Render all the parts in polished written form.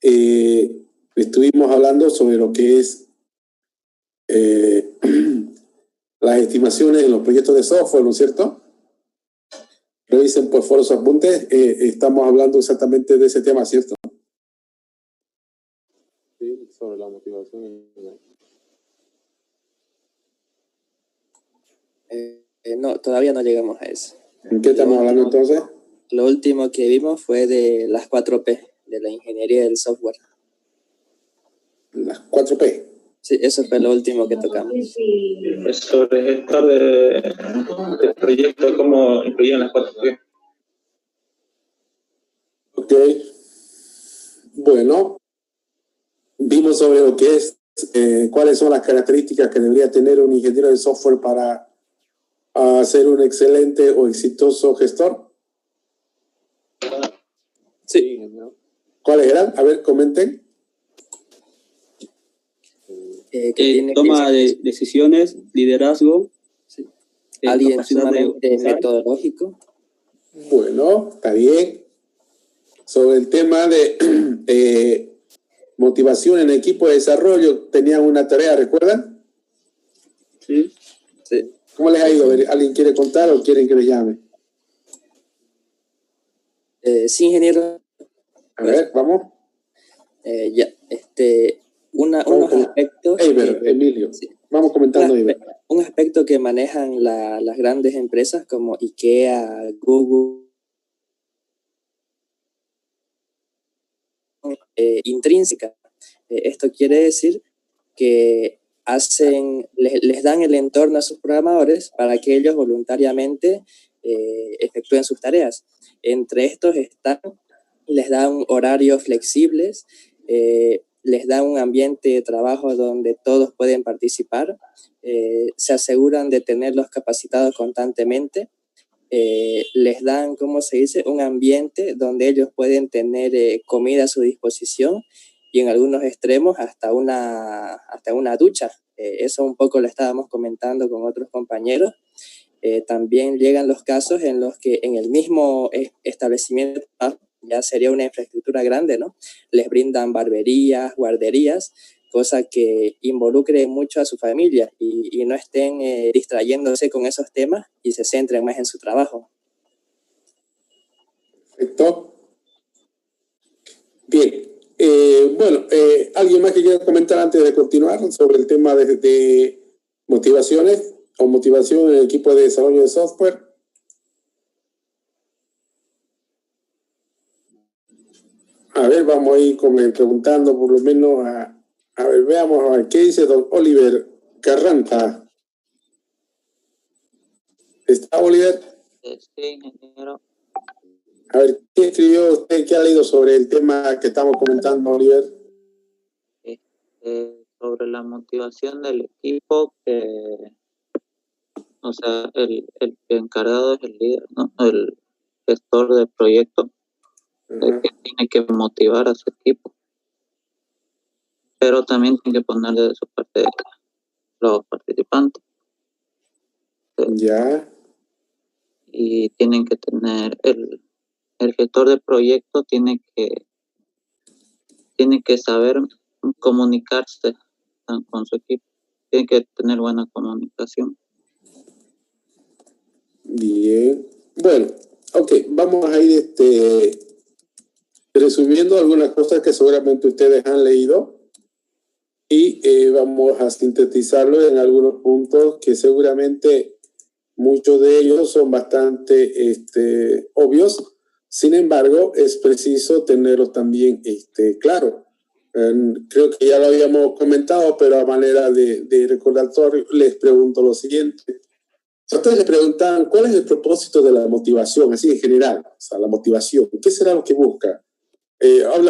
estuvimos hablando sobre lo que es las estimaciones en los proyectos de software, ¿no es cierto? Revisen por favor los apuntes. Estamos hablando exactamente de ese tema, ¿cierto? Sí, sobre la motivación. No, todavía no llegamos a eso. ¿En qué estamos hablando entonces? Lo último que vimos fue de las 4P, de la ingeniería del software. Las 4P. Sí, eso fue lo último que tocamos. Es sobre gestor de proyectos, cómo incluyen las 4P. Ok. Bueno, vimos sobre lo que es, cuáles son las características que debería tener un ingeniero de software para ser un excelente o exitoso gestor. Sí. ¿Cuáles eran? A ver, comenten. Toma de decisiones, liderazgo. Sí. Alguien sumamente de metodológico. Bueno, está bien. Sobre el tema de motivación en equipo de desarrollo, tenían una tarea, ¿recuerdan? Sí. Sí. ¿Cómo les ha ido? ¿Alguien quiere contar o quieren que les llame? Sí, ingeniero. A ver, vamos. Unos aspectos. Emilio. Sí. Vamos comentando. Un aspecto que manejan las grandes empresas como IKEA, Google, intrínseca. Esto quiere decir que les dan el entorno a sus programadores para que ellos voluntariamente efectúen sus tareas. Entre estos les dan horarios flexibles, les dan un ambiente de trabajo donde todos pueden participar, se aseguran de tenerlos capacitados constantemente, les dan, ¿cómo se dice?, un ambiente donde ellos pueden tener comida a su disposición y en algunos extremos hasta una ducha. Eso un poco lo estábamos comentando con otros compañeros. También llegan los casos en los que en el mismo establecimiento, ya sería una infraestructura grande, ¿no? Les brindan barberías, guarderías, cosa que involucre mucho a su familia y no estén distrayéndose con esos temas y se centren más en su trabajo. Perfecto. Bien. ¿Alguien más que quiera comentar antes de continuar sobre el tema de motivaciones o motivación en el equipo de desarrollo de software? A ver, vamos a ir preguntando por lo menos a ver, veamos a ver, ¿qué dice don Oliver Carranta? ¿Está Oliver? Sí, ingeniero. A ver, ¿qué escribió usted? ¿Qué ha leído sobre el tema que estamos comentando, Oliver? Sobre la motivación del equipo, o sea, el encargado es el líder, ¿no? El gestor del proyecto, el que tiene que motivar a su equipo. Pero también tiene que poner de su parte los participantes. Ya. Y tienen que tener el gestor de proyecto tiene que saber comunicarse con su equipo, tiene que tener buena comunicación. Bien. Bueno, ok, vamos a ir resumiendo algunas cosas que seguramente ustedes han leído y vamos a sintetizarlo en algunos puntos que seguramente muchos de ellos son bastante obvios. Sin embargo, es preciso tenerlos también claros. Creo que ya lo habíamos comentado, pero a manera de recordatorio les pregunto lo siguiente. Si ustedes le preguntan cuál es el propósito de la motivación, así en general, o sea, la motivación, ¿qué será lo que busca?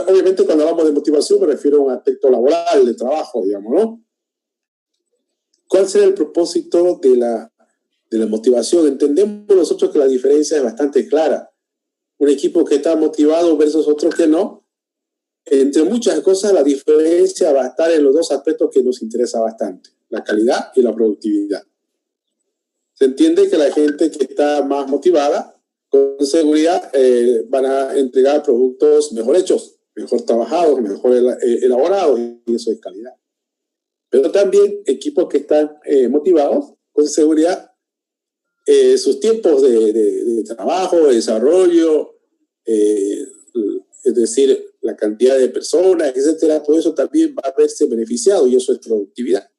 Obviamente cuando hablamos de motivación me refiero a un aspecto laboral, de trabajo, digamos, ¿no? ¿Cuál será el propósito de la motivación? Entendemos nosotros que la diferencia es bastante clara. Un equipo que está motivado versus otro que no. Entre muchas cosas, la diferencia va a estar en los dos aspectos que nos interesa bastante, la calidad y la productividad. Se entiende que la gente que está más motivada, con seguridad, van a entregar productos mejor hechos, mejor trabajados, mejor elaborados, y eso es calidad. Pero también equipos que están motivados, con seguridad, sus tiempos de trabajo, de desarrollo, es decir, la cantidad de personas, etcétera, todo eso también va a verse beneficiado, y eso es productividad.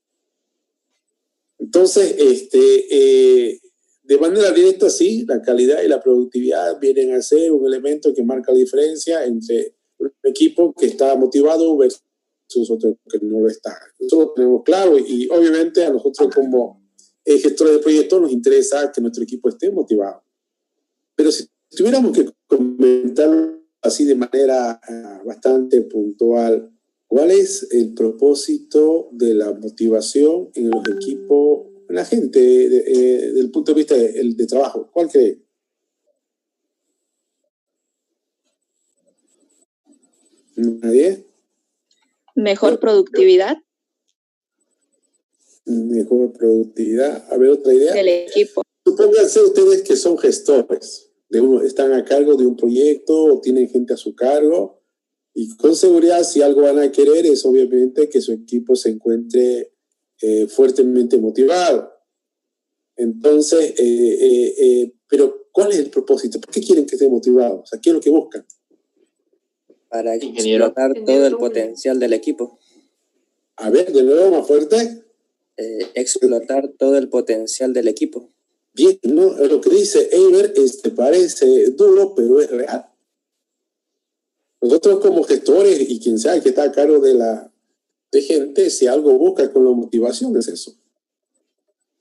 Entonces, de manera directa, sí, la calidad y la productividad vienen a ser un elemento que marca la diferencia entre un equipo que está motivado versus otro que no lo está. Eso lo tenemos claro, y obviamente a nosotros como gestores de proyectos nos interesa que nuestro equipo esté motivado. Pero si tuviéramos que comentar así de manera bastante puntual, ¿cuál es el propósito de la motivación en los equipos, en la gente, desde el punto de vista de trabajo? ¿Cuál cree? ¿Nadie? Mejor productividad Mejor productividad. A ver, otra idea. del equipo. Supónganse ustedes que son gestores, están a cargo de un proyecto o tienen gente a su cargo, y con seguridad si algo van a querer es obviamente que su equipo se encuentre fuertemente motivado. Entonces, pero ¿cuál es el propósito? ¿Por qué quieren que esté motivado? O sea, ¿qué es lo que buscan? Para explotar todo el potencial del equipo. A ver, de nuevo, más fuerte. Explotar todo el potencial del equipo. Bien, ¿no? Lo que dice Eiber parece duro, pero es real. Nosotros como gestores y quien sea que está a cargo de gente, si algo busca con la motivación es eso.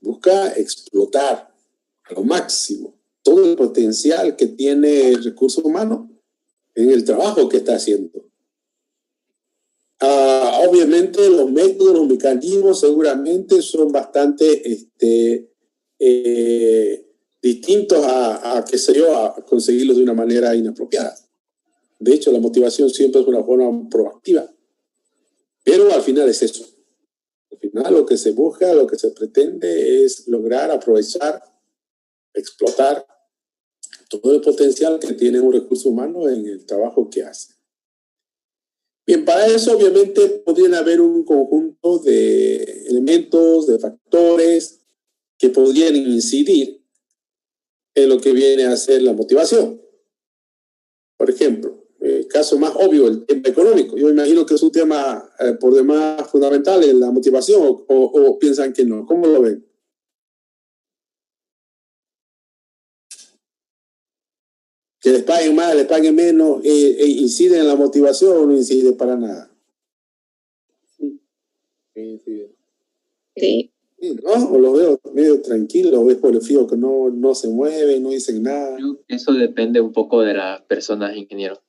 Busca explotar a lo máximo todo el potencial que tiene el recurso humano en el trabajo que está haciendo. Obviamente los métodos, los mecanismos seguramente son bastante distintos a qué sé yo, a conseguirlos de una manera inapropiada. De hecho, la motivación siempre es una forma proactiva. Pero al final es eso. Al final lo que se busca, lo que se pretende es lograr aprovechar, explotar todo el potencial que tiene un recurso humano en el trabajo que hace. Bien, para eso obviamente podrían haber un conjunto de elementos, de factores que podrían incidir en lo que viene a ser la motivación. Por ejemplo, el caso más obvio, el tema económico. Yo imagino que es un tema por demás fundamental en la motivación, o piensan que no. ¿Cómo lo ven? Que les paguen más, les paguen menos, ¿incide en la motivación o no incide para nada? Sí. ¿No? O lo veo medio tranquilo, o es por el frío que no se mueven, no dicen nada. Eso depende un poco de las personas, ingeniero.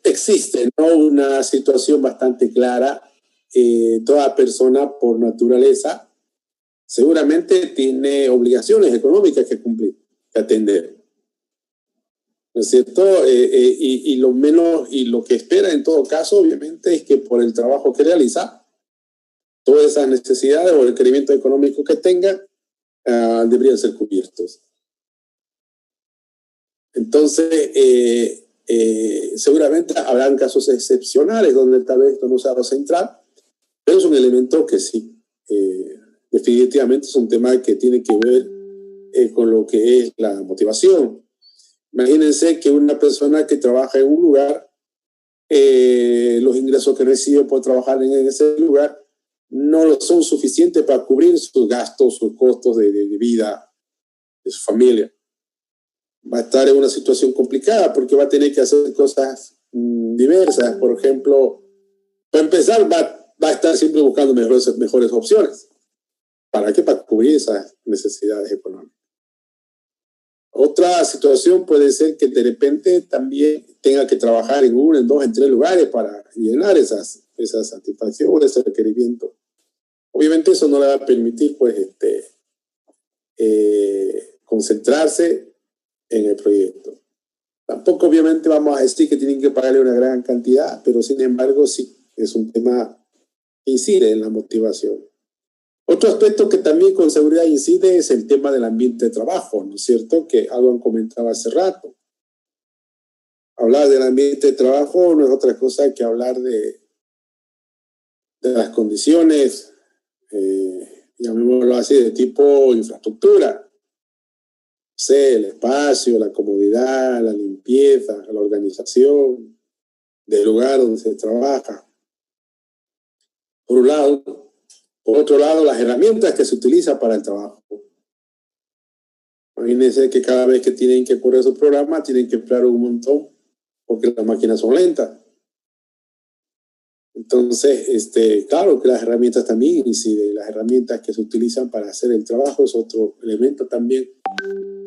Existe, ¿no?, una situación bastante clara. Toda persona por naturaleza seguramente tiene obligaciones económicas que cumplir, que atender, ¿no es cierto? Y lo menos, y lo que espera en todo caso obviamente es que por el trabajo que realiza, todas esas necesidades o requerimientos económicos que tenga deberían ser cubiertos. Entonces, seguramente habrán casos excepcionales donde tal vez esto no sea lo central, pero es un elemento que sí, definitivamente es un tema que tiene que ver con lo que es la motivación. Imagínense que una persona que trabaja en un lugar, los ingresos que recibe por trabajar en ese lugar no son suficientes para cubrir sus gastos, sus costos de vida de su familia. Va a estar en una situación complicada porque va a tener que hacer cosas diversas. Por ejemplo, para empezar, va a estar siempre buscando mejores opciones. ¿Para qué? Para cubrir esas necesidades económicas. Otra situación puede ser que de repente también tenga que trabajar en 1, en 2, en 3 lugares para llenar esa satisfacción, ese requerimiento. Obviamente eso no le va a permitir pues concentrarse en el proyecto. Tampoco obviamente vamos a decir que tienen que pagarle una gran cantidad, pero sin embargo sí, es un tema que incide en la motivación. Otro aspecto que también con seguridad incide es el tema del ambiente de trabajo, ¿no es cierto? Que algo han comentado hace rato. hablar del ambiente de trabajo no es otra cosa que hablar de las condiciones, llamémoslo así, de tipo infraestructura. El espacio, la comodidad, la limpieza, la organización del lugar donde se trabaja. Por un lado. Por otro lado, las herramientas que se utilizan para el trabajo. Imagínense que cada vez que tienen que correr su programa, tienen que esperar un montón porque las máquinas son lentas. Entonces, claro que las herramientas también inciden. Las herramientas que se utilizan para hacer el trabajo es otro elemento también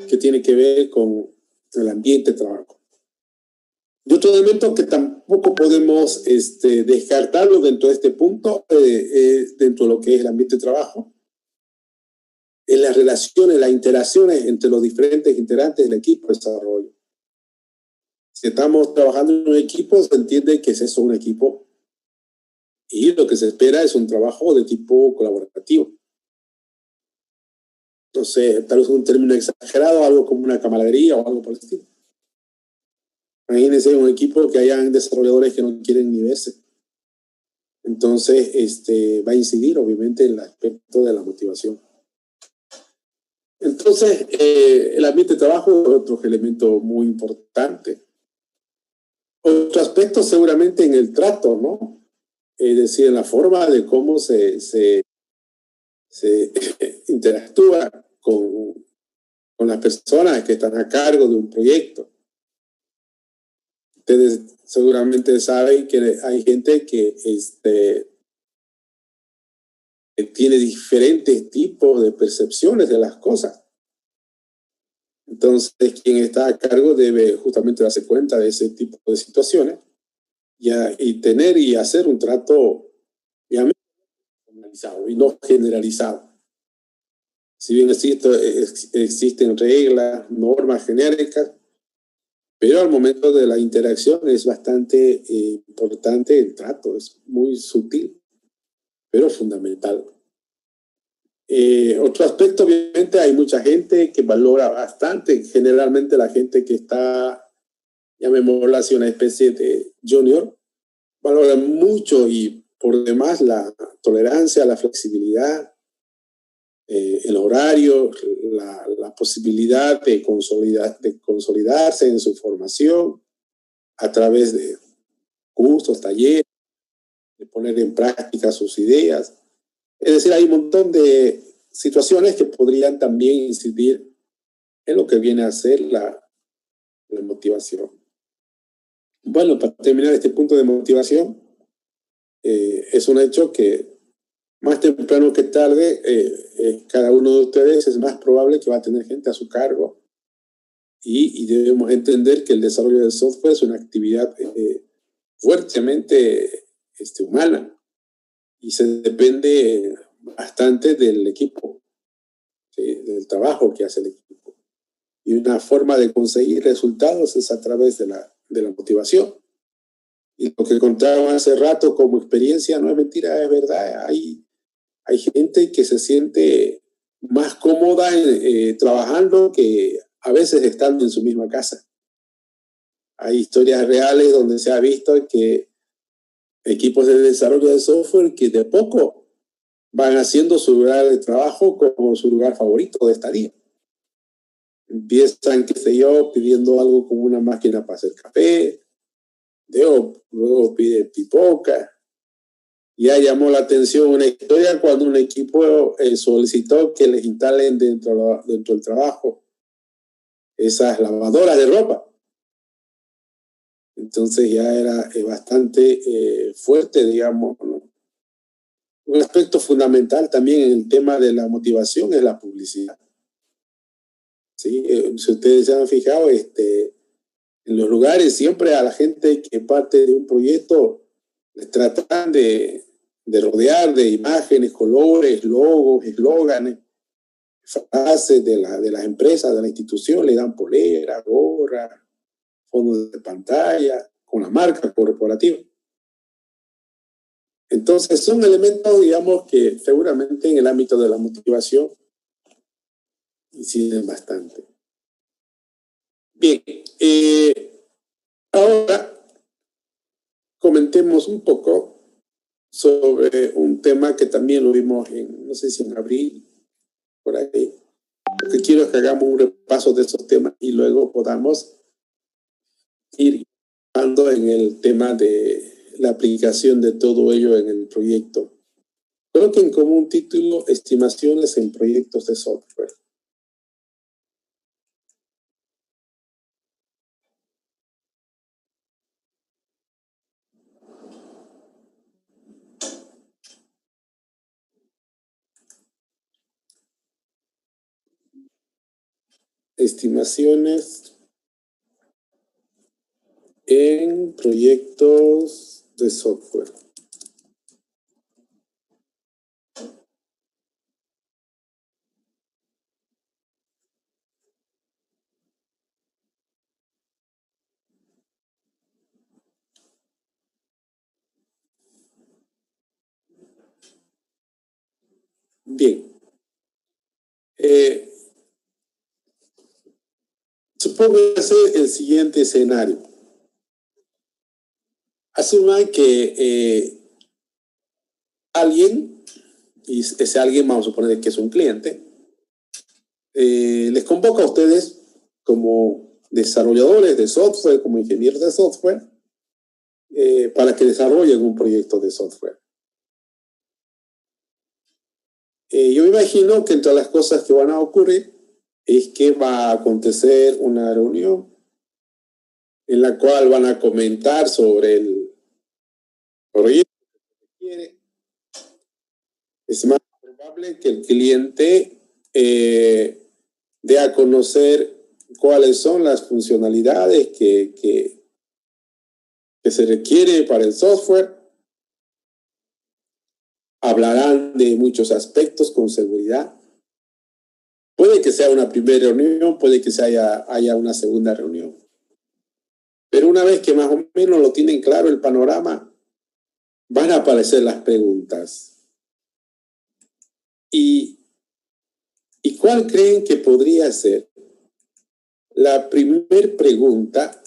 que tiene que ver con el ambiente de trabajo. Y otro elemento que tampoco podemos descartarlo dentro de este punto, dentro de lo que es el ambiente de trabajo, es las relaciones, las interacciones entre los diferentes integrantes del equipo de desarrollo. Si estamos trabajando en un equipo, se entiende que es eso, un equipo, y lo que se espera es un trabajo de tipo colaborativo. No sé, tal vez un término exagerado, algo como una camaradería o algo por el estilo. Imagínense un equipo que hayan desarrolladores que no quieren ni verse. Entonces, va a incidir obviamente en el aspecto de la motivación. Entonces, el ambiente de trabajo es otro elemento muy importante. Otro aspecto seguramente en el trato, ¿no? Es decir, en la forma de cómo se interactúa con las personas que están a cargo de un proyecto. Ustedes seguramente saben que hay gente que tiene diferentes tipos de percepciones de las cosas. Entonces, quien está a cargo debe justamente darse cuenta de ese tipo de situaciones y tener y hacer un trato generalizado y no generalizado. Si bien existen reglas, normas genéricas, pero al momento de la interacción es bastante importante el trato, es muy sutil, pero fundamental. Otro aspecto, obviamente, hay mucha gente que valora bastante, generalmente la gente que está, llamémoslo así, una especie de junior, valora mucho y por demás la tolerancia, la flexibilidad, el horario, la posibilidad de consolidarse en su formación a través de cursos, talleres, de poner en práctica sus ideas. Es decir, hay un montón de situaciones que podrían también incidir en lo que viene a ser la motivación. Bueno, para terminar este punto de motivación, es un hecho que más temprano que tarde, cada uno de ustedes es más probable que va a tener gente a su cargo y debemos entender que el desarrollo de software es una actividad fuertemente humana y se depende bastante del equipo, ¿sí? Del trabajo que hace el equipo. Y una forma de conseguir resultados es a través de la motivación. Y lo que contaban hace rato como experiencia no es mentira, es verdad. Hay gente que se siente más cómoda trabajando que a veces estando en su misma casa. Hay historias reales donde se ha visto que equipos de desarrollo de software que de poco van haciendo su lugar de trabajo como su lugar favorito de estadía. Empiezan, qué sé yo, pidiendo algo como una máquina para hacer café, luego piden pipoca. Ya llamó la atención una historia cuando un equipo solicitó que les instalen dentro del trabajo esas lavadoras de ropa. Entonces ya era bastante fuerte, digamos, ¿no? Un aspecto fundamental también en el tema de la motivación es la publicidad. ¿Sí? Si ustedes se han fijado, en los lugares siempre a la gente que parte de un proyecto les tratan de rodear de imágenes, colores, logos, eslóganes, frases de las empresas, de la institución, le dan polera, gorra, fondos de pantalla, con la marca corporativa. Entonces son elementos, digamos, que seguramente en el ámbito de la motivación inciden bastante. Bien, Ahora, comentemos un poco sobre un tema que también lo vimos en, no sé si en abril, por ahí. Lo que quiero es que hagamos un repaso de esos temas y luego podamos ir hablando en el tema de la aplicación de todo ello en el proyecto. Coloquen como un título estimaciones en proyectos de software. Estimaciones en proyectos de software. Bien. Supóngase el siguiente escenario. Asuma que alguien, y ese alguien vamos a suponer que es un cliente, les convoca a ustedes como desarrolladores de software, como ingenieros de software, para que desarrollen un proyecto de software. Yo me imagino que entre las cosas que van a ocurrir es que va a acontecer una reunión en la cual van a comentar sobre el proyecto que se quiere. Es más probable que el cliente dé a conocer cuáles son las funcionalidades que se requiere para el software. Hablarán de muchos aspectos con seguridad. Puede que sea una primera reunión, puede que haya una segunda reunión. Pero una vez que más o menos lo tienen claro el panorama, van a aparecer las preguntas. ¿Y cuál creen que podría ser la primera pregunta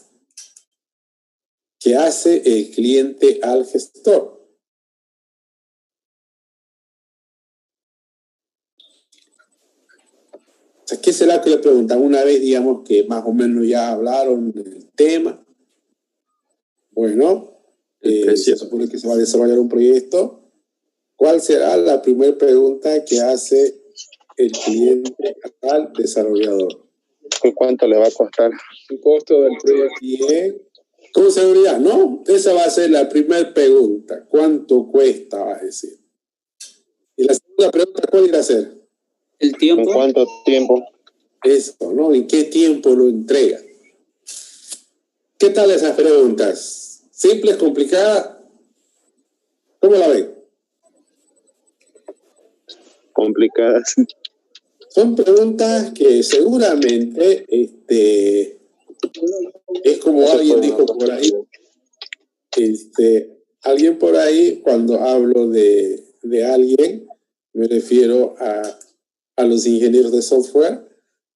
que hace el cliente al gestor? O sea, ¿qué será que le preguntan? Una vez, digamos, que más o menos ya hablaron del tema. Bueno, se supone que se va a desarrollar un proyecto. ¿Cuál será la primera pregunta que hace el cliente al desarrollador? ¿Cuánto le va a costar? El costo del proyecto. Bien. Con seguridad, ¿no? Esa va a ser la primera pregunta. ¿Cuánto cuesta? Va a decir. Y la segunda pregunta, ¿cuál irá a ser? ¿El tiempo? ¿En cuánto tiempo? Eso, ¿no? ¿En qué tiempo lo entrega? ¿Qué tal esas preguntas? ¿Simples, complicadas? ¿Cómo la ven? Complicadas. Son preguntas que seguramente es como alguien dijo por ahí. Alguien por ahí, cuando hablo de alguien, me refiero a los ingenieros de software.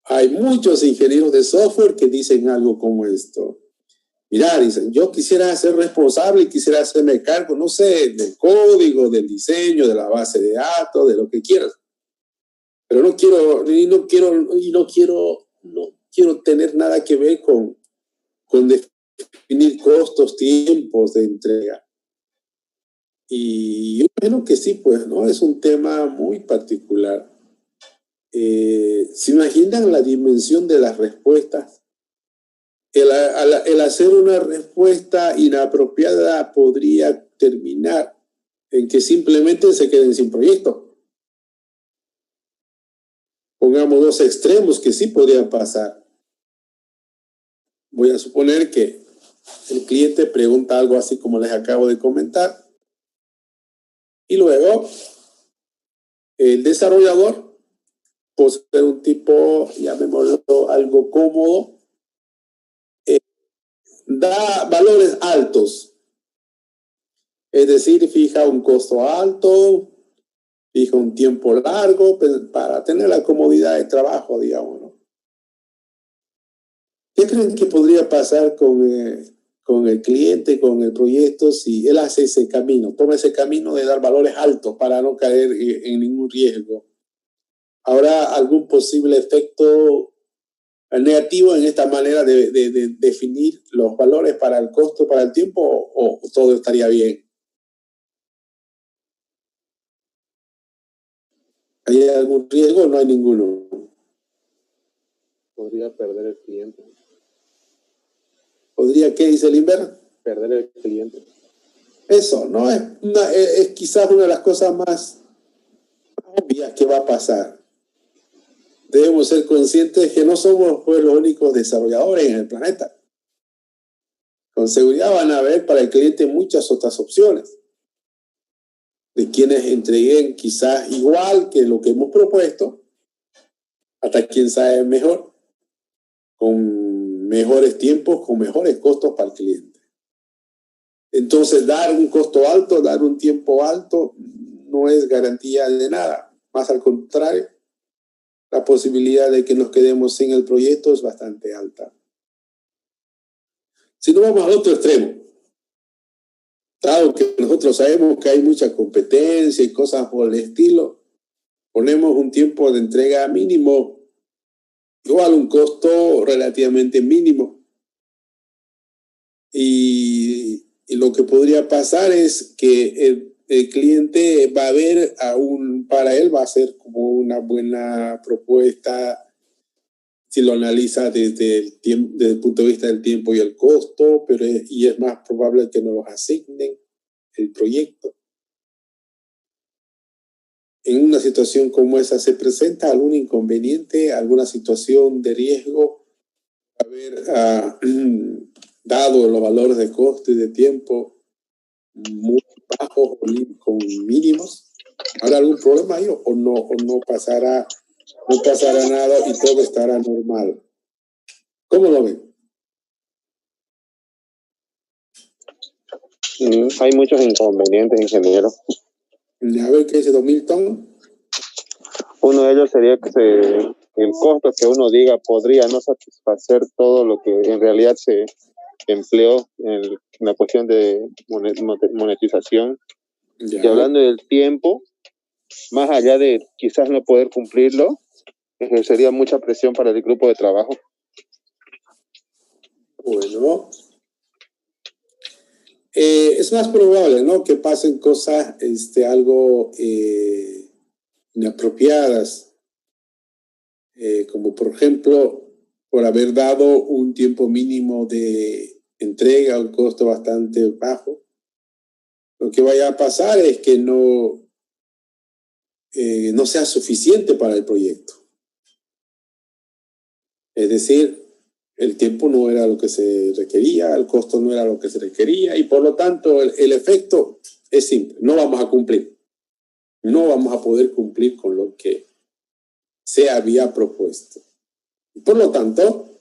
Hay muchos ingenieros de software que dicen algo como esto. Mirá, dicen, yo quisiera ser responsable y quisiera hacerme cargo, no sé, del código, del diseño, de la base de datos, de lo que quieras. Pero no quiero tener nada que ver con definir costos, tiempos de entrega. Y yo creo que sí, pues, ¿no? Es un tema muy particular. ¿Se imaginan la dimensión de las respuestas? El hacer una respuesta inapropiada podría terminar en que simplemente se queden sin proyecto. Pongamos dos extremos que sí podrían pasar. Voy a suponer que el cliente pregunta algo así como les acabo de comentar y luego el desarrollador, por ser un tipo, llamémoslo algo cómodo, da valores altos. Es decir, fija un costo alto, fija un tiempo largo para tener la comodidad de trabajo, digamos, ¿no? ¿Qué creen que podría pasar con con el cliente, con el proyecto, si él hace ese camino, toma ese camino de dar valores altos para no caer en ningún riesgo. ¿Habrá algún posible efecto negativo en esta manera de definir los valores para el costo, para el tiempo, o todo estaría bien? ¿Hay algún riesgo o no hay ninguno? Podría perder el cliente. ¿Podría qué, dice Limber? Perder el cliente. Eso, ¿no? Es quizás una de las cosas más obvias que va a pasar. Debemos ser conscientes de que no somos pues, los únicos desarrolladores en el planeta. Con seguridad van a haber para el cliente muchas otras opciones, de quienes entreguen quizás igual que lo que hemos propuesto, hasta quién sabe mejor, con mejores tiempos, con mejores costos para el cliente. Entonces, dar un costo alto, dar un tiempo alto, no es garantía de nada. Más al contrario, la posibilidad de que nos quedemos sin el proyecto es bastante alta. Si no vamos al otro extremo, dado que nosotros sabemos que hay mucha competencia y cosas por el estilo, ponemos un tiempo de entrega mínimo, igual un costo relativamente mínimo. Y lo que podría pasar es que el cliente va a ver, para él va a ser como una buena propuesta si lo analiza desde el punto de vista del tiempo y el costo, y es más probable que no los asignen el proyecto. En una situación como esa, ¿se presenta algún inconveniente, alguna situación de riesgo? Haber dado los valores de costo y de tiempo muy bajos o con mínimos. ¿Habrá algún problema ahí o no pasará nada y todo estará normal? ¿Cómo lo ven? Hay muchos inconvenientes, ingeniero. A ver qué dice Don Milton. Uno de ellos sería que el costo que uno diga podría no satisfacer todo lo que en realidad se empleó en la cuestión de monetización. Ya. Y hablando del tiempo, más allá de quizás no poder cumplirlo, ejercería mucha presión para el grupo de trabajo. Bueno, es más probable, ¿no?, que pasen cosas algo inapropiadas, como por ejemplo, por haber dado un tiempo mínimo de entrega a un costo bastante bajo. Lo que vaya a pasar es que no sea suficiente para el proyecto. Es decir, el tiempo no era lo que se requería, el costo no era lo que se requería, y por lo tanto el efecto es simple: no vamos a cumplir. No vamos a poder cumplir con lo que se había propuesto. Y por lo tanto,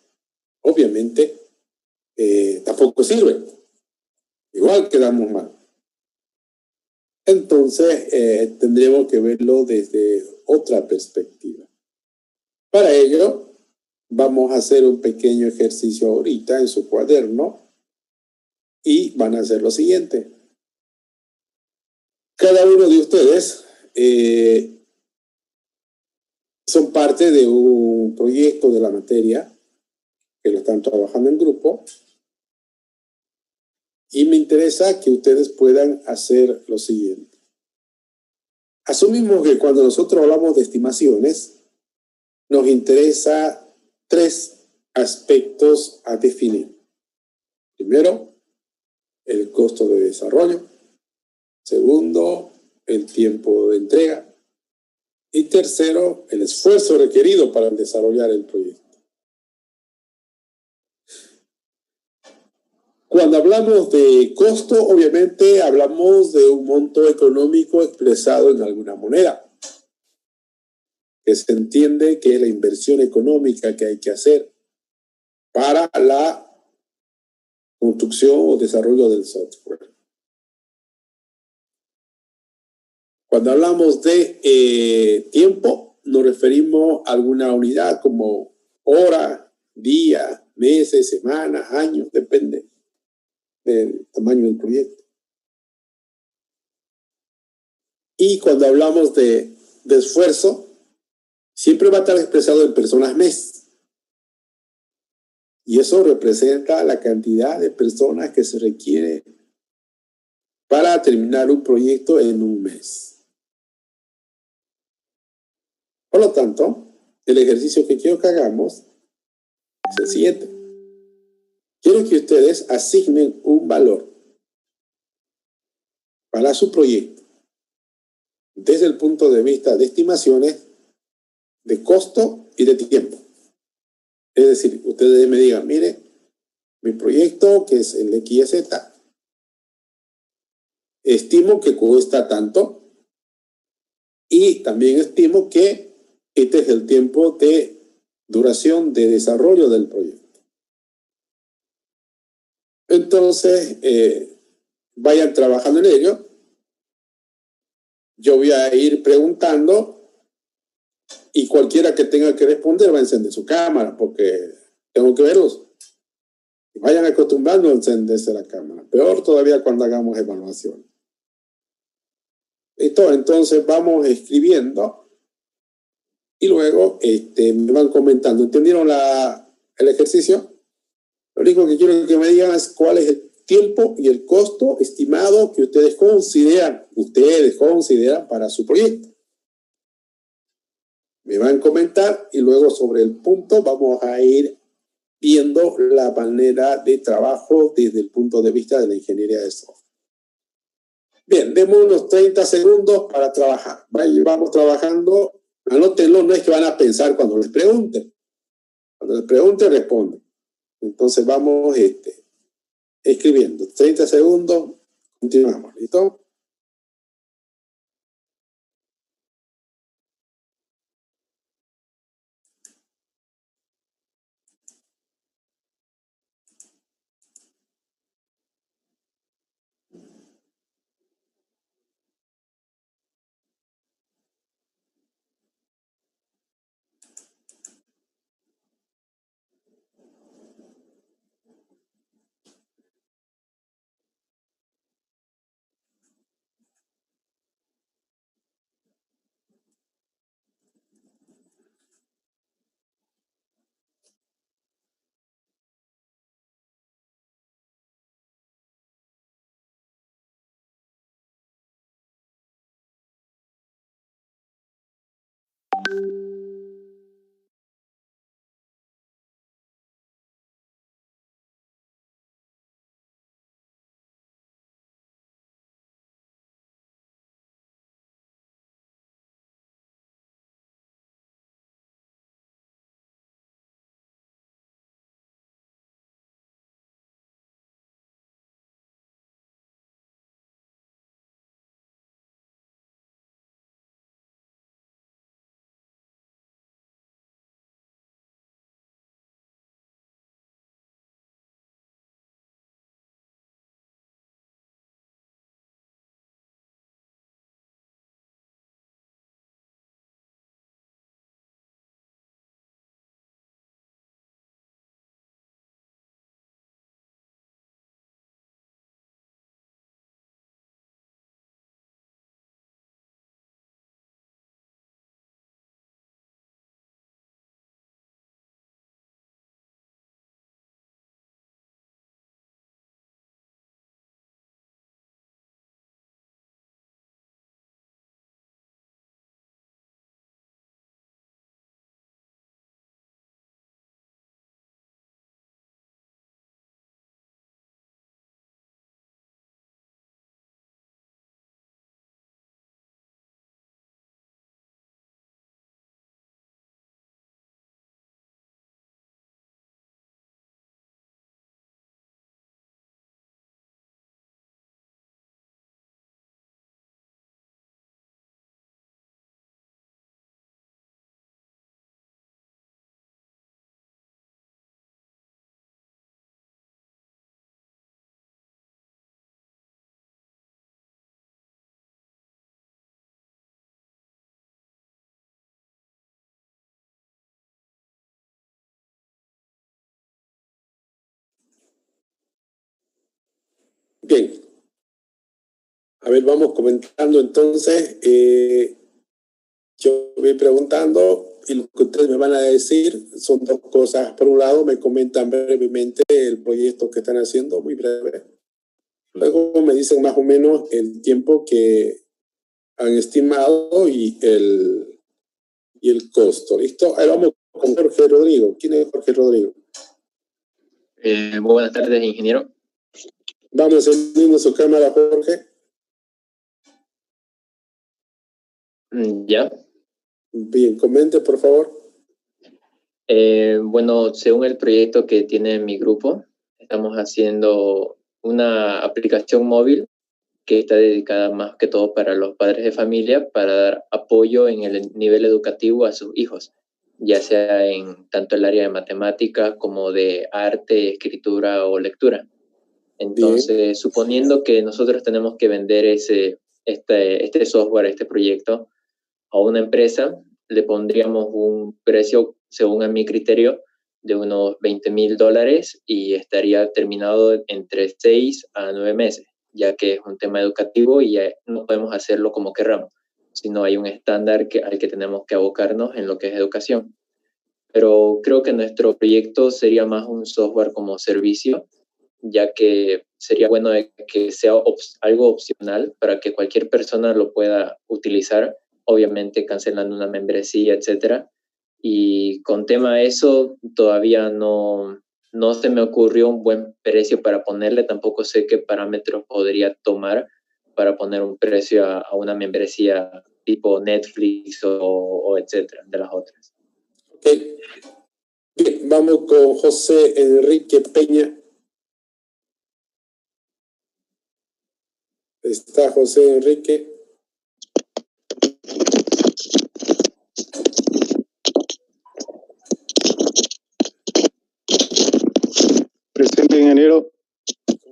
obviamente, tampoco sirve. Igual quedamos mal. Entonces, tendremos que verlo desde otra perspectiva. Para ello, vamos a hacer un pequeño ejercicio ahorita en su cuaderno y van a hacer lo siguiente. Cada uno de ustedes son parte de un proyecto de la materia que lo están trabajando en grupo, y me interesa que ustedes puedan hacer lo siguiente. Asumimos que cuando nosotros hablamos de estimaciones, nos interesa 3 aspectos a definir. Primero, el costo de desarrollo. Segundo, el tiempo de entrega. Y tercero, el esfuerzo requerido para desarrollar el proyecto. Cuando hablamos de costo, obviamente hablamos de un monto económico expresado en alguna moneda, que se entiende que es la inversión económica que hay que hacer para la construcción o desarrollo del software. Cuando hablamos de tiempo, nos referimos a alguna unidad como hora, día, meses, semanas, años, depende. del tamaño del proyecto. Y cuando hablamos de esfuerzo, siempre va a estar expresado en personas mes. Y eso representa la cantidad de personas que se requiere para terminar un proyecto en un mes. Por lo tanto, el ejercicio que quiero que hagamos es el siguiente. Quiero que ustedes asignen un valor para su proyecto desde el punto de vista de estimaciones de costo y de tiempo. Es decir, ustedes me digan, mire, mi proyecto, que es el XYZ, estimo que cuesta tanto y también estimo que este es el tiempo de duración de desarrollo del proyecto. Entonces, vayan trabajando en ello. Yo voy a ir preguntando y cualquiera que tenga que responder va a encender su cámara porque tengo que verlos. Vayan acostumbrando a encenderse la cámara. Peor todavía cuando hagamos evaluación. Listo, entonces vamos escribiendo y luego me van comentando. ¿Entendieron el ejercicio? Lo único que quiero que me digan es cuál es el tiempo y el costo estimado que ustedes consideran para su proyecto. Me van a comentar y luego sobre el punto vamos a ir viendo la manera de trabajo desde el punto de vista de la ingeniería de software. Bien, demos unos 30 segundos para trabajar. Vamos trabajando. Anótenlo, no es que van a pensar cuando les pregunten. Cuando les pregunten, responden. Entonces vamos escribiendo. 30 segundos, continuamos. ¿Listo? Bien. A ver, vamos comentando entonces. Yo voy preguntando y lo que ustedes me van a decir son dos cosas. Por un lado, me comentan brevemente el proyecto que están haciendo, muy breve. Luego me dicen más o menos el tiempo que han estimado y el costo. ¿Listo? Ahí vamos con Jorge Rodrigo. ¿Quién es Jorge Rodrigo? Buenas tardes, ingeniero. Vamos encendiendo su cámara, Jorge. Ya. Bien, comente, por favor. Bueno, según el proyecto que tiene mi grupo, estamos haciendo una aplicación móvil que está dedicada más que todo para los padres de familia, para dar apoyo en el nivel educativo a sus hijos, ya sea en tanto el área de matemáticas como de arte, escritura o lectura. Entonces, bien, suponiendo que nosotros tenemos que vender este software, este proyecto, a una empresa, le pondríamos un precio, según a mi criterio, de unos $20,000 y estaría terminado entre 6 a 9 meses, ya que es un tema educativo y ya no podemos hacerlo como querramos, sino hay un estándar al que tenemos que abocarnos en lo que es educación. Pero creo que nuestro proyecto sería más un software como servicio, ya que sería bueno que sea algo opcional para que cualquier persona lo pueda utilizar, obviamente cancelando una membresía, etcétera. Y con tema a eso, todavía no se me ocurrió un buen precio para ponerle, tampoco sé qué parámetros podría tomar para poner un precio a una membresía tipo Netflix o etcétera, de las otras. Ok. Bien, vamos con José Enrique Peña. Está José Enrique. Presente, ingeniero.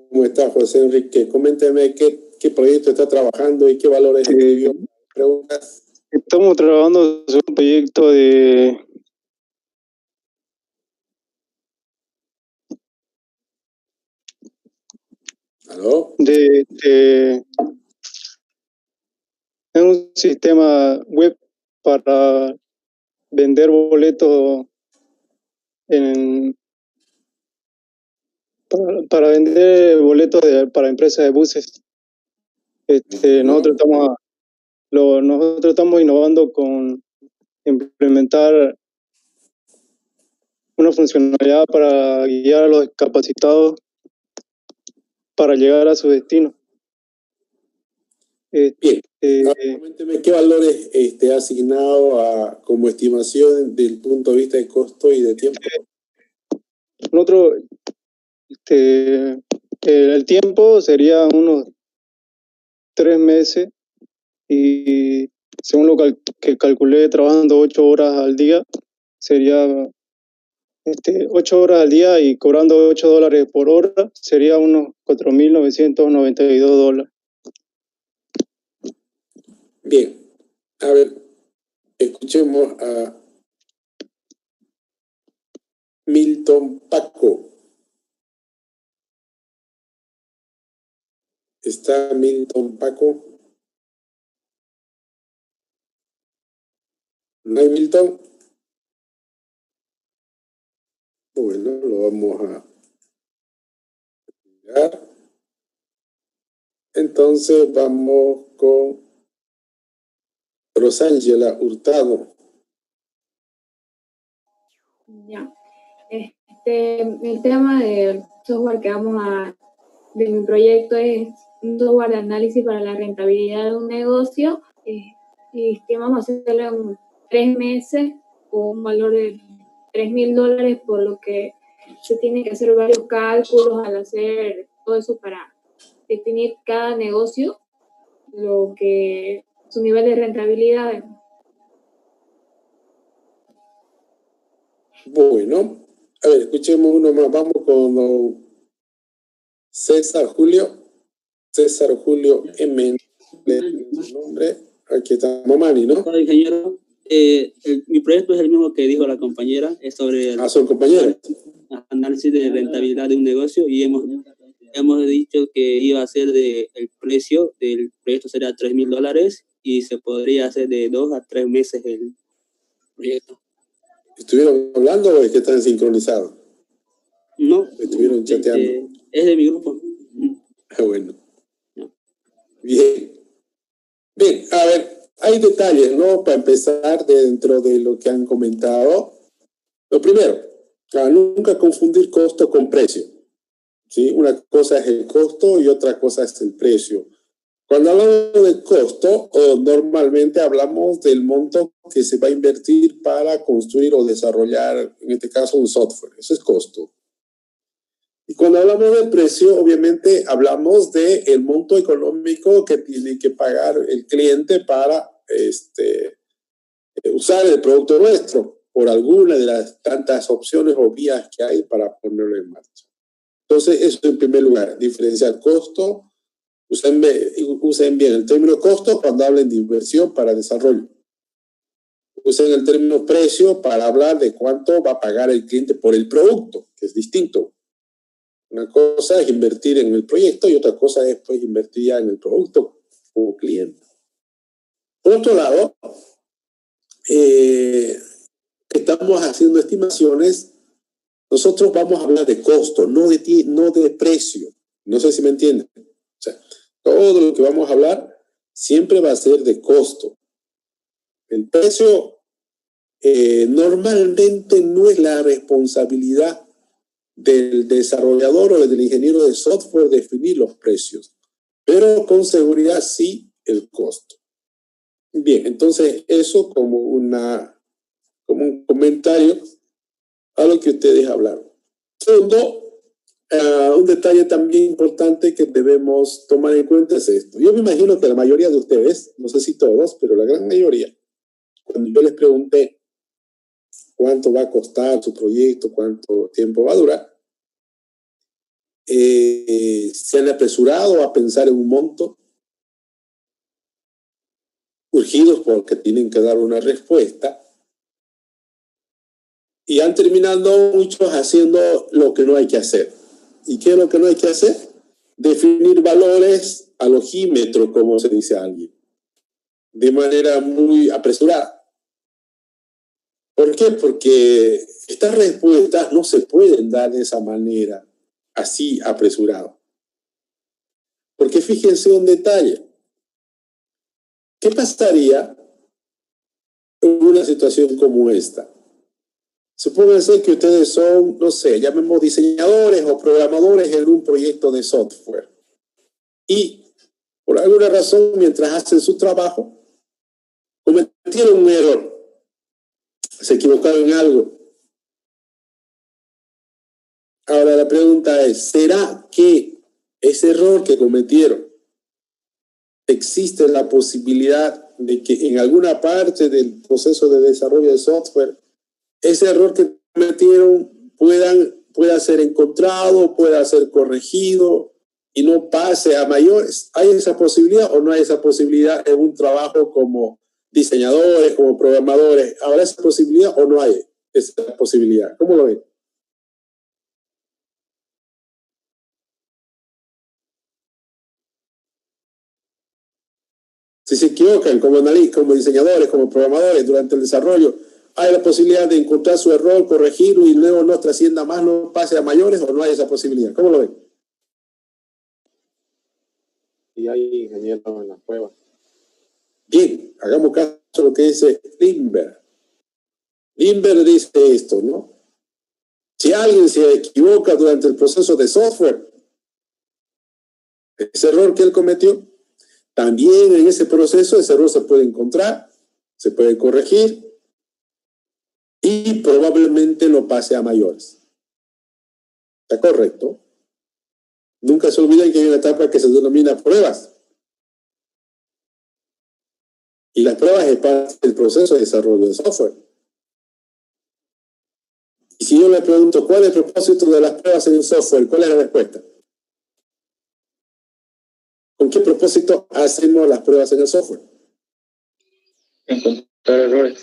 ¿Cómo está, José Enrique? Coménteme qué proyecto está trabajando y qué valores escribió. ¿Preguntas? Estamos trabajando sobre un proyecto de... ¿Aló? Es un sistema web para vender boletos para vender boletos para empresas de buses. Nosotros estamos innovando con implementar una funcionalidad para guiar a los discapacitados para llegar a su destino. Bien, coménteme qué valores ha asignado como estimación del punto de vista de costo y de tiempo. Nosotros, el tiempo sería unos 3 meses y según lo que calculé trabajando 8 horas al día, sería 8 horas al día y cobrando $8 por hora, sería unos $4,992. Bien, a ver, escuchemos a Milton Paco. ¿Está Milton Paco? ¿No hay Milton? Bueno, lo vamos a mirar. Entonces vamos con Rosángela Hurtado. Ya. El tema del software de mi proyecto es un software de análisis para la rentabilidad de un negocio y estimamos hacerlo en 3 meses con un valor de $3,000, por lo que se tienen que hacer varios cálculos al hacer todo eso para definir cada negocio, su nivel de rentabilidad. Bueno, a ver, escuchemos uno más. Vamos con César Julio M. Nombre. Aquí está Mamani, ¿no? Hola, ingeniero. Mi proyecto es el mismo que dijo la compañera, es sobre el son compañeros. análisis de rentabilidad de un negocio y hemos hemos dicho que iba a ser el precio del proyecto sería $3,000 y se podría hacer de 2 a 3 meses el proyecto. ¿Estuvieron hablando o es que están sincronizados? No. Estuvieron chateando. Es de mi grupo. Bueno. Bien. Bien, a ver, hay detalles, ¿no? Para empezar, dentro de lo que han comentado. Lo primero, nunca confundir costo con precio. ¿Sí? Una cosa es el costo y otra cosa es el precio. Cuando hablamos de costo, normalmente hablamos del monto que se va a invertir para construir o desarrollar, en este caso, un software. Eso es costo. Y cuando hablamos del precio, obviamente hablamos del monto económico que tiene que pagar el cliente para usar el producto nuestro por alguna de las tantas opciones o vías que hay para ponerlo en marcha. Entonces, eso en primer lugar, diferenciar costo. Usen bien el término costo cuando hablen de inversión para desarrollo. Usen el término precio para hablar de cuánto va a pagar el cliente por el producto, que es distinto. Una cosa es invertir en el proyecto y otra cosa es pues, invertir ya en el producto como cliente. Por otro lado, estamos haciendo estimaciones. Nosotros vamos a hablar de costo, no de precio. No sé si me entienden. O sea, todo lo que vamos a hablar siempre va a ser de costo. El precio normalmente no es la responsabilidad del desarrollador o del ingeniero de software definir los precios, pero con seguridad sí el costo. Bien, entonces eso como un comentario a lo que ustedes hablaron. Segundo, un detalle también importante que debemos tomar en cuenta es esto. Yo me imagino que la mayoría de ustedes, no sé si todos, pero la gran mayoría, cuando yo les pregunté cuánto va a costar su proyecto, cuánto tiempo va a durar, se han apresurado a pensar en un monto, urgidos porque tienen que dar una respuesta, y han terminado muchos haciendo lo que no hay que hacer. ¿Y qué es lo que no hay que hacer? Definir valores al ojímetro, como se dice a alguien, de manera muy apresurada. ¿Por qué? Porque estas respuestas no se pueden dar de esa manera, así apresurado. Porque fíjense un detalle. ¿Qué pasaría en una situación como esta? Supónganse que ustedes son, no sé, llamemos diseñadores o programadores en un proyecto de software. Y por alguna razón, mientras hacen su trabajo, cometieron un error. Se equivocaron en algo. Ahora la pregunta es, ¿será que ese error que cometieron existe la posibilidad de que en alguna parte del proceso de desarrollo de software ese error que cometieron pueda ser encontrado, pueda ser corregido y no pase a mayores? ¿Hay esa posibilidad o no hay esa posibilidad en un trabajo como diseñadores, como programadores? ¿Habrá esa posibilidad o no hay esa posibilidad? ¿Cómo lo ven? Si se equivocan como diseñadores, como programadores durante el desarrollo, ¿hay la posibilidad de encontrar su error, corregirlo y luego no trascienda más, no pase a mayores o no hay esa posibilidad? ¿Cómo lo ven? Y hay ingenieros en las pruebas. Bien, hagamos caso a lo que dice Lindbergh. Lindbergh dice esto, ¿no? Si alguien se equivoca durante el proceso de software, ese error que él cometió, también en ese proceso ese error se puede encontrar, se puede corregir y probablemente no pase a mayores. ¿Está correcto? Nunca se olviden que hay una etapa que se denomina pruebas. Y las pruebas es parte del proceso de desarrollo de software. Y si yo le pregunto, ¿cuál es el propósito de las pruebas en el software? ¿Cuál es la respuesta? ¿Con qué propósito hacemos las pruebas en el software? Encontrar errores.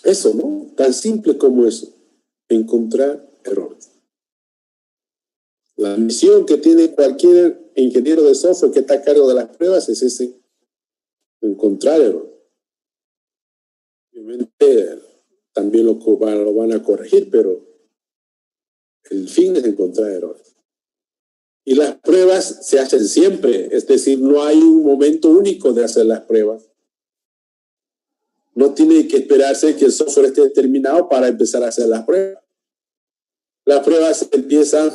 Eso, ¿no? Tan simple como eso. Encontrar errores. La misión que tiene cualquier ingeniero de software que está a cargo de las pruebas es ese, encontrar error. Obviamente también lo van a corregir, pero el fin es encontrar errores. Y las pruebas se hacen siempre, es decir, no hay un momento único de hacer las pruebas. No tiene que esperarse que el software esté terminado para empezar a hacer las pruebas. Las pruebas empiezan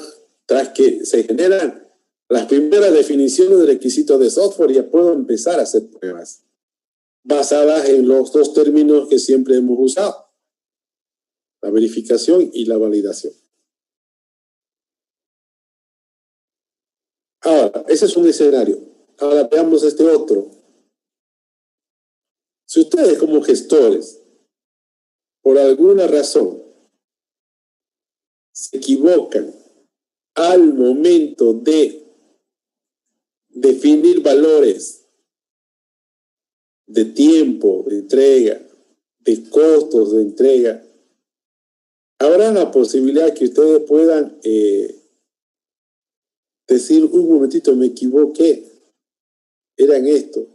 tras que se generan las primeras definiciones de requisitos de software, ya puedo empezar a hacer pruebas basadas en los dos términos que siempre hemos usado: la verificación y la validación. Ahora, ese es un escenario. Ahora veamos este otro. Si ustedes como gestores, por alguna razón, se equivocan al momento de definir valores de tiempo de entrega, de costos de entrega, habrá la posibilidad que ustedes puedan decir: un momentito, me equivoqué, eran esto.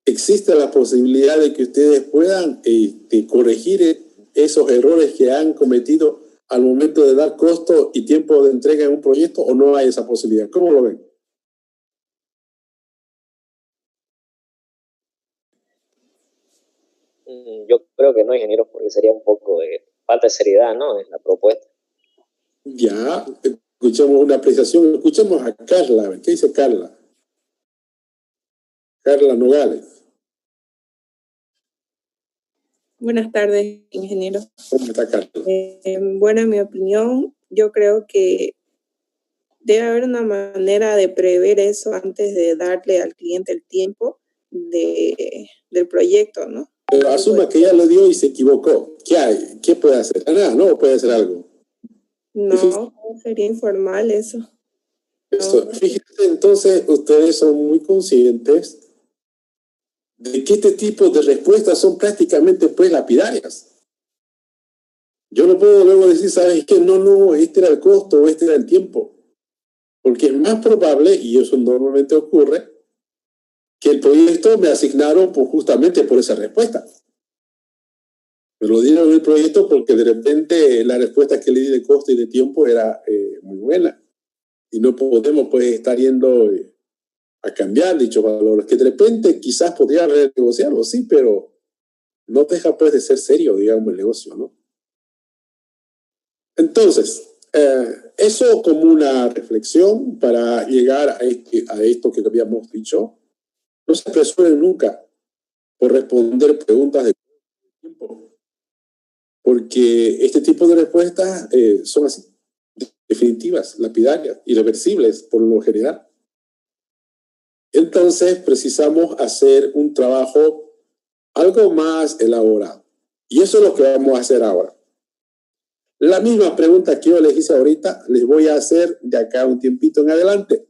Existe la posibilidad de que ustedes puedan corregir esos errores que han cometido al momento de dar costo y tiempo de entrega en un proyecto, ¿o no hay esa posibilidad? ¿Cómo lo ven? Yo creo que no, ingeniero, porque sería un poco de falta de seriedad, ¿no?, en la propuesta. Ya, escuchemos una apreciación. Escuchemos a Carla. A ver, ¿qué dice Carla? Carla Nogales. Buenas tardes, ingeniero. ¿Cómo está Carla? Bueno, en mi opinión, yo creo que debe haber una manera de prever eso antes de darle al cliente el tiempo del proyecto, ¿no? Pero asuma que ya lo dio y se equivocó. ¿Qué hay? ¿Qué puede hacer? Nada, no puede hacer algo. No, sería informal eso. Esto, fíjense, entonces ustedes son muy conscientes de que este tipo de respuestas son prácticamente pues lapidarias. Yo no puedo luego decir: ¿sabes qué? No, este era el costo o este era el tiempo. Porque es más probable, y eso normalmente ocurre, que el proyecto me asignaron justamente por esa respuesta. Me lo dieron el proyecto porque de repente la respuesta que le di de costo y de tiempo era muy buena. Y no podemos pues estar yendo a cambiar dichos valores, que de repente quizás podría renegociarlo, sí, pero no deja pues de ser serio, digamos, el negocio, ¿no? Entonces, eso como una reflexión para llegar a esto que habíamos dicho. No se apresuren nunca por responder preguntas de tiempo, porque este tipo de respuestas son así, definitivas, lapidarias, irreversibles por lo general. Entonces precisamos hacer un trabajo algo más elaborado, y eso es lo que vamos a hacer ahora. La misma pregunta que yo les hice ahorita, les voy a hacer de acá un tiempito en adelante.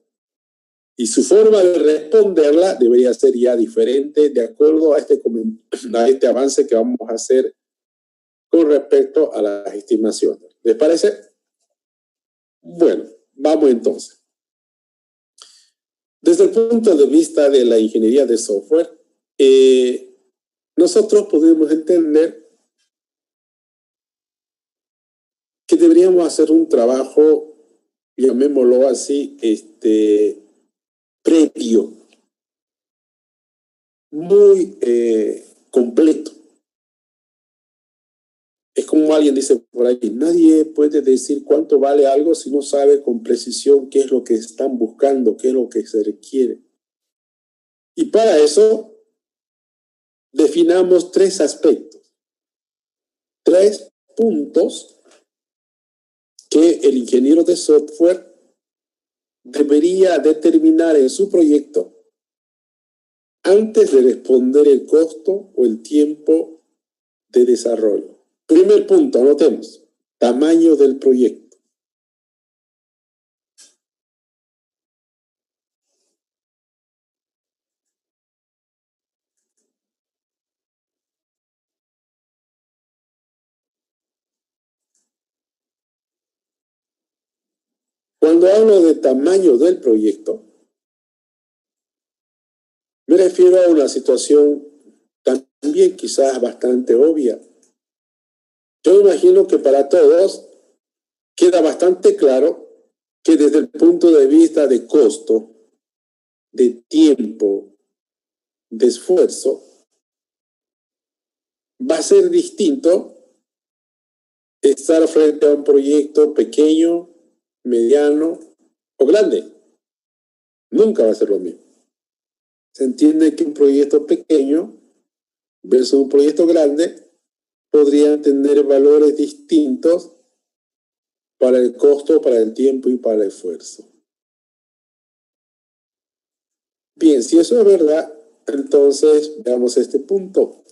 Y su forma de responderla debería ser ya diferente de acuerdo a este avance que vamos a hacer con respecto a las estimaciones. ¿Les parece? Bueno, vamos entonces. Desde el punto de vista de la ingeniería de software, nosotros podemos entender que deberíamos hacer un trabajo, llamémoslo así, previo, muy completo. Es como alguien dice por ahí: nadie puede decir cuánto vale algo si no sabe con precisión qué es lo que están buscando, qué es lo que se requiere. Y para eso definamos 3 aspectos, 3 puntos que el ingeniero de software debería determinar en su proyecto antes de responder el costo o el tiempo de desarrollo. Primer punto, anotemos: tamaño del proyecto. Cuando hablo de tamaño del proyecto, me refiero a una situación también quizás bastante obvia. Yo imagino que para todos queda bastante claro que desde el punto de vista de costo, de tiempo, de esfuerzo, va a ser distinto estar frente a un proyecto pequeño, mediano o grande. Nunca va a ser lo mismo. Se entiende que un proyecto pequeño versus un proyecto grande podrían tener valores distintos para el costo, para el tiempo y para el esfuerzo. Bien, si eso es verdad, entonces veamos este punto.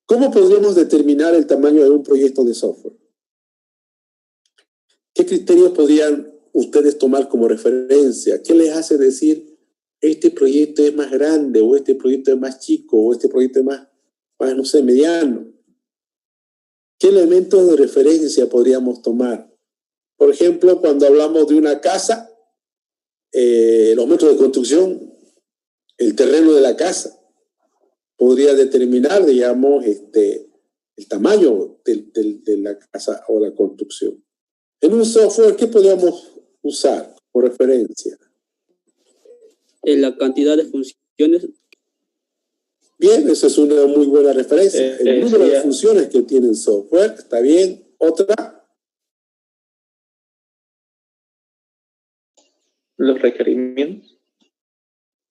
¿Cómo podríamos determinar el tamaño de un proyecto de software? ¿Qué criterios podrían ustedes tomar como referencia? ¿Qué les hace decir este proyecto es más grande, o este proyecto es más chico, o este proyecto es más no sé, mediano? ¿Qué elementos de referencia podríamos tomar? Por ejemplo, cuando hablamos de una casa, los metros de construcción, el terreno de la casa, podría determinar, digamos, el tamaño de la casa o la construcción. En un software, ¿qué podríamos usar como referencia? La cantidad de funciones. Bien, esa es una muy buena referencia. El número de funciones que tiene el software, ¿está bien? ¿Otra? Los requerimientos.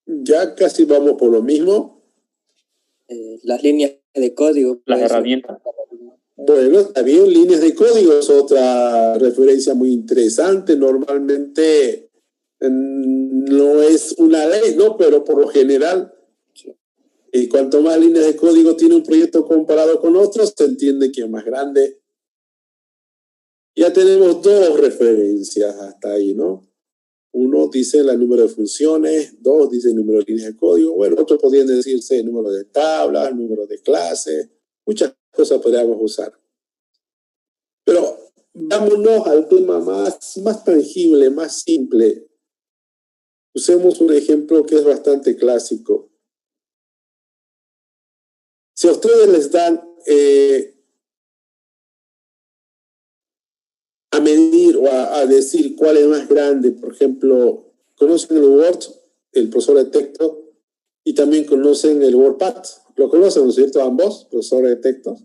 Ya casi vamos por lo mismo. Las líneas de código. Las herramientas. Bueno, está bien, líneas de código es otra referencia muy interesante. Normalmente no es una ley, ¿no? Pero por lo general, cuanto más líneas de código tiene un proyecto comparado con otros, se entiende que es más grande. Ya tenemos dos referencias hasta ahí, ¿no? Uno dice el número de funciones, dos dice el número de líneas de código. Bueno, otros podrían decirse el número de tablas, número de clases, muchas cosas podríamos usar. Pero vámonos al tema más tangible, más simple. Usemos un ejemplo que es bastante clásico. Si a ustedes les dan a medir o a decir cuál es más grande, por ejemplo, conocen el Word, el procesor de texto, y también conocen el WordPad. ¿Lo conocen, no es cierto, ambos, procesores de texto?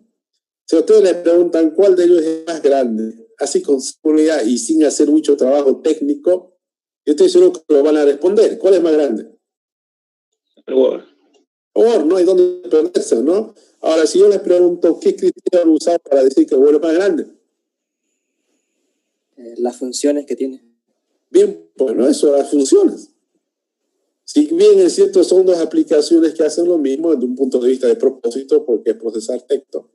Si a ustedes les preguntan cuál de ellos es más grande, así con seguridad y sin hacer mucho trabajo técnico, yo estoy seguro que lo van a responder. ¿Cuál es más grande? El Word. Word, no hay dónde perderse, ¿no? Ahora, si yo les pregunto qué criterio han usado para decir que el Word es más grande. Las funciones que tiene. Bien, bueno, eso, las funciones. Si bien es cierto, son dos aplicaciones que hacen lo mismo desde un punto de vista de propósito, porque es procesar texto.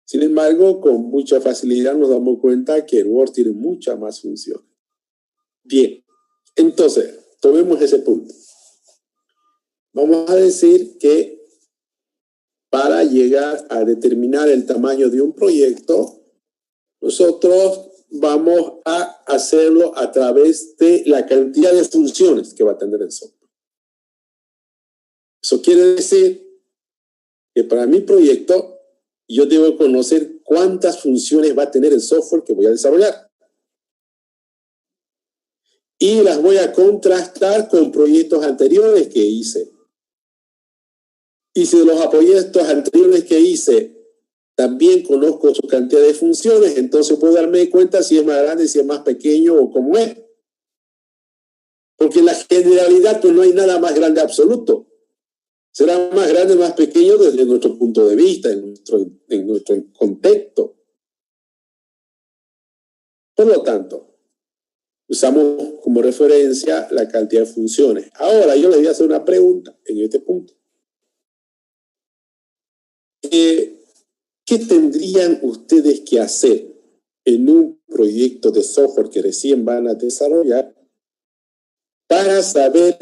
Sin embargo, con mucha facilidad nos damos cuenta que el Word tiene muchas más funciones. Bien, entonces, tomemos ese punto. Vamos a decir que para llegar a determinar el tamaño de un proyecto, nosotros vamos a hacerlo a través de la cantidad de funciones que va a tener el software. Eso quiere decir que para mi proyecto yo debo conocer cuántas funciones va a tener el software que voy a desarrollar. Y las voy a contrastar con proyectos anteriores que hice. Y si de los proyectos anteriores que hice también conozco su cantidad de funciones, entonces puedo darme cuenta si es más grande, si es más pequeño o cómo es. Porque en la generalidad pues no hay nada más grande absoluto. Será más grande o más pequeño desde nuestro punto de vista, en nuestro contexto. Por lo tanto, usamos como referencia la cantidad de funciones. Ahora, yo les voy a hacer una pregunta en este punto. ¿Qué tendrían ustedes que hacer en un proyecto de software que recién van a desarrollar para saber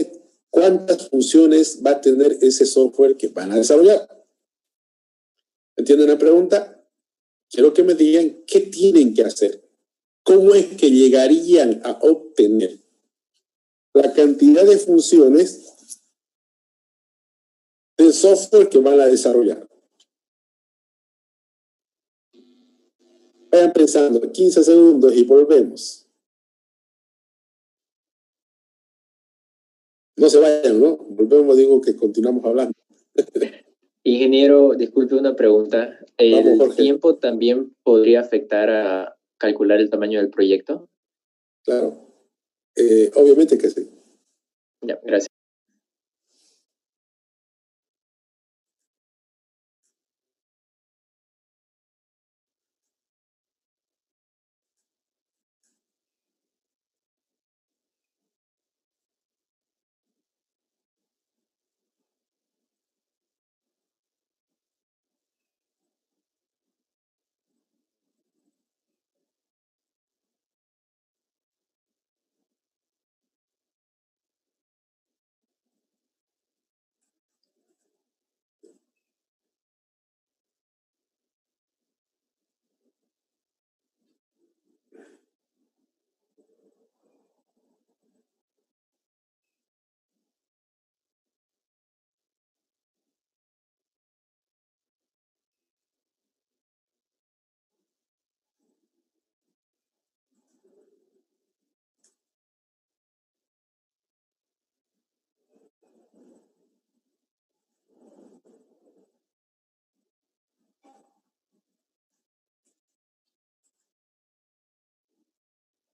cuántas funciones va a tener ese software que van a desarrollar? ¿Entienden la pregunta? Quiero que me digan qué tienen que hacer. ¿cómo es que llegarían a obtener la cantidad de funciones del software que van a desarrollar? Vayan pensando, 15 segundos y volvemos. No se vayan, ¿no? Volvemos, digo que continuamos hablando. Ingeniero, disculpe una pregunta. ¿El tiempo también podría afectar a calcular el tamaño del proyecto? Claro, obviamente que sí. Ya, gracias.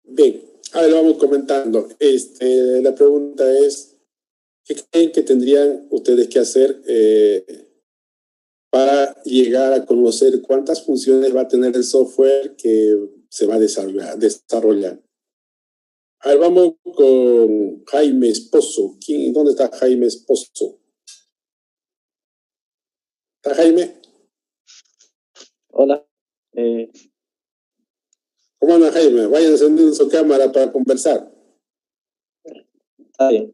Bien, a ver, vamos comentando. La pregunta es, ¿qué creen que tendrían ustedes que hacer para llegar a conocer cuántas funciones va a tener el software que se va a desarrollar? A ver, vamos con Jaime Esposo. ¿Dónde está Jaime Esposo? ¿Está Jaime? Hola. ¿Cómo anda Jaime? Vayan encendiendo su cámara para conversar. Está bien.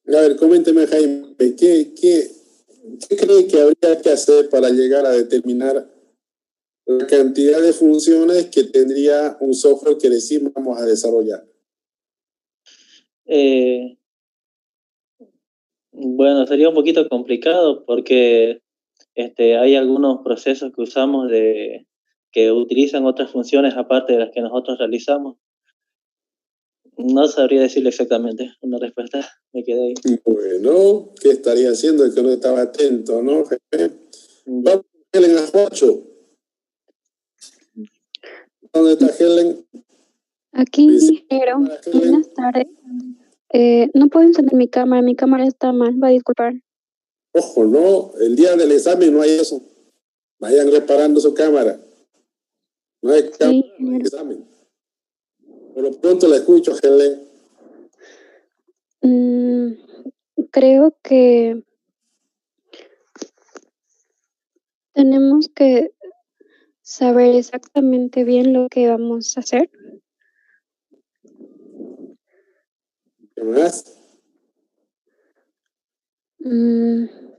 A ver, coménteme Jaime, ¿qué cree que habría que hacer para llegar a determinar la cantidad de funciones que tendría un software que decimos vamos a desarrollar? Bueno, sería un poquito complicado porque hay algunos procesos que usamos que utilizan otras funciones aparte de las que nosotros realizamos. No sabría decirle exactamente una respuesta, me quedé ahí. Bueno, ¿qué estaría haciendo el que no estaba atento, no, Jaime? Vamos a Helen Ajuacho. ¿Dónde está Helen? Aquí, ingeniero. Buenas tardes. No puedo encender mi cámara está mal, va a disculpar. Ojo, no, el día del examen no hay eso. Vayan reparando su cámara. No hay cámara en el examen. Por lo pronto la escucho, Helen. Creo que tenemos que saber exactamente bien lo que vamos a hacer. ¿Qué más?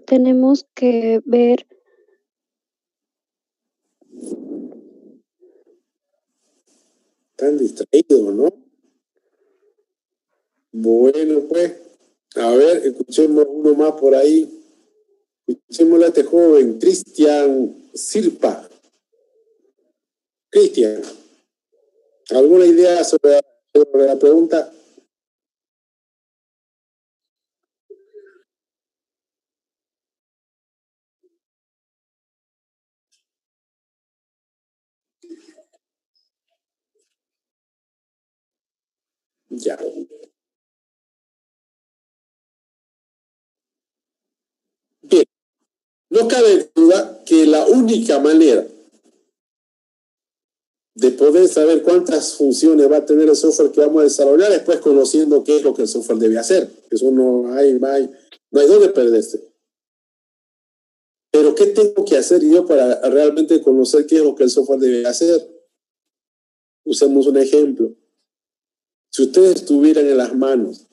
Tenemos que ver Tan distraído, ¿no? Bueno, pues, a ver, escuchemos uno más por ahí. Escuchémosle a este joven, Cristian Sirpa. Cristian, ¿alguna idea sobre la pregunta? Ya. Bien, no cabe duda que la única manera de poder saber cuántas funciones va a tener el software que vamos a desarrollar es pues conociendo qué es lo que el software debe hacer. Eso no hay dónde perderse. Pero ¿qué tengo que hacer yo para realmente conocer qué es lo que el software debe hacer? Usemos un ejemplo. Si ustedes tuvieran en las manos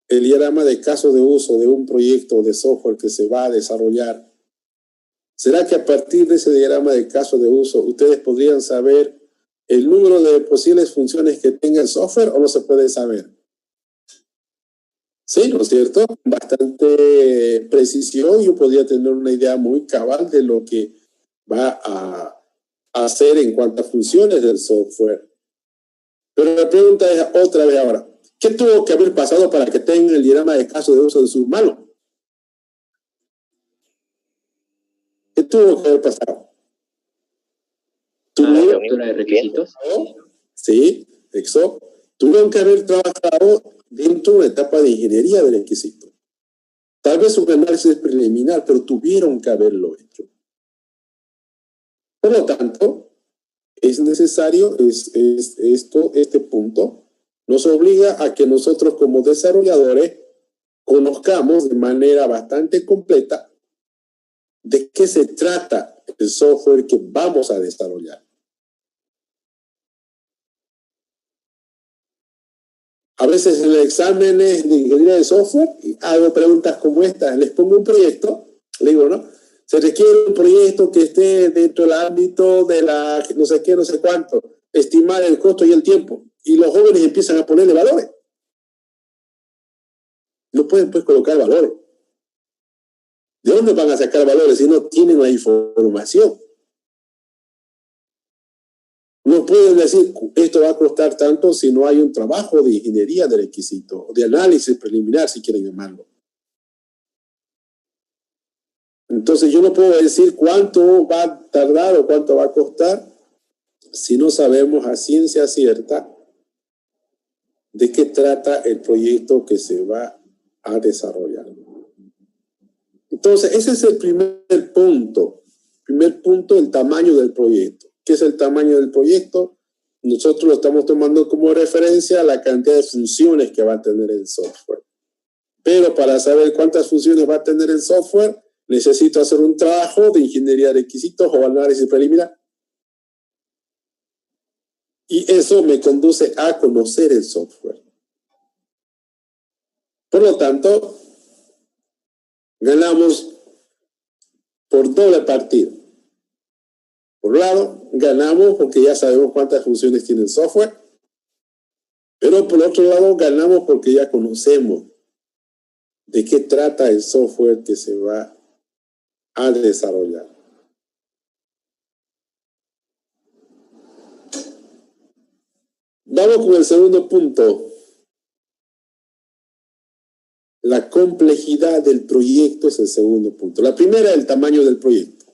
el diagrama de caso de uso de un proyecto de software que se va a desarrollar, ¿Será que a partir de ese diagrama de caso de uso ustedes podrían saber el número de posibles funciones que tenga el software o no se puede saber? Sí, ¿no es cierto? Bastante precisión, yo podría tener una idea muy cabal de lo que va a hacer en cuanto a funciones del software. Pero la pregunta es otra vez ahora, ¿qué tuvo que haber pasado para que tengan el diagrama de caso de uso de sus manos? ¿Qué tuvo que haber pasado? ¿Tuvieron de requisitos? Sí, exacto. Tuvieron que haber trabajado dentro de una etapa de ingeniería de requisitos. Tal vez un análisis preliminar, pero tuvieron que haberlo hecho. Por lo tanto, es necesario, este punto nos obliga a que nosotros como desarrolladores conozcamos de manera bastante completa de qué se trata el software que vamos a desarrollar. A veces en los exámenes de ingeniería de software hago preguntas como estas. Les pongo un proyecto, le digo, ¿no? Se requiere un proyecto que esté dentro del ámbito de la no sé qué, no sé cuánto, estimar el costo y el tiempo. Y los jóvenes empiezan a ponerle valores. No pueden pues colocar valores. ¿De dónde van a sacar valores si no tienen la información? No pueden decir, esto va a costar tanto si no hay un trabajo de ingeniería de requisitos, o de análisis preliminar, si quieren llamarlo. Entonces yo no puedo decir cuánto va a tardar o cuánto va a costar si no sabemos a ciencia cierta de qué trata el proyecto que se va a desarrollar. Entonces ese es el primer punto. Primer punto, el tamaño del proyecto. ¿Qué es el tamaño del proyecto? Nosotros lo estamos tomando como referencia a la cantidad de funciones que va a tener el software. Pero para saber cuántas funciones va a tener el software, necesito hacer un trabajo de ingeniería de requisitos o análisis preliminar. Y eso me conduce a conocer el software. Por lo tanto, ganamos por doble partida. Por un lado, ganamos porque ya sabemos cuántas funciones tiene el software, pero por otro lado, ganamos porque ya conocemos de qué trata el software que se va a desarrollar. Vamos con el segundo punto. La complejidad del proyecto es el segundo punto. La primera, el tamaño del proyecto.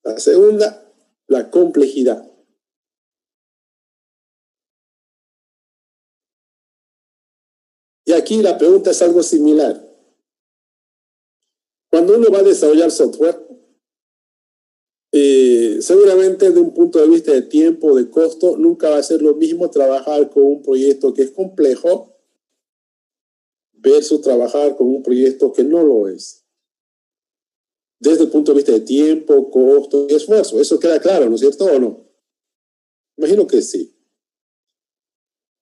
La segunda, la complejidad. Y aquí la pregunta es algo similar. Cuando uno va a desarrollar software, seguramente de un punto de vista de tiempo, de costo, nunca va a ser lo mismo trabajar con un proyecto que es complejo versus trabajar con un proyecto que no lo es. Desde el punto de vista de tiempo, costo y esfuerzo. Eso queda claro, ¿no es cierto o no? Imagino que sí.